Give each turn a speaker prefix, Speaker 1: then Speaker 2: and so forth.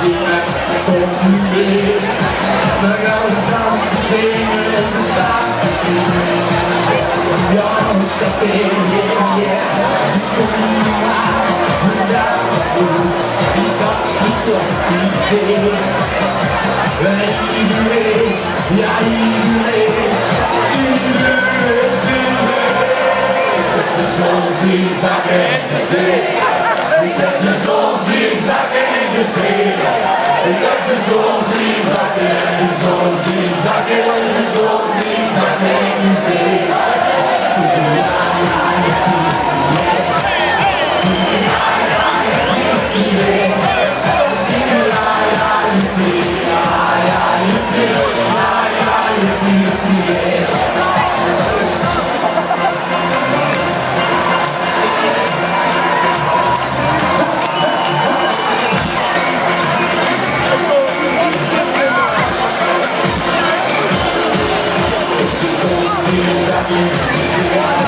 Speaker 1: zingen op de weer. We gaan dansen, zingen en de dagen spelen. Jans café, yeah, yeah. Kom maar, we gaan doen. Die stad schiet op idee. En iedereen, ja iedereen, iedereen zingen. De zon zien zakken in de zee. Ik heb de zon zien zakken in de zee. Ik heb de zon zien zakken en de zon zien zakken en de zon zien zakken in de zee. Zing, zing, zing.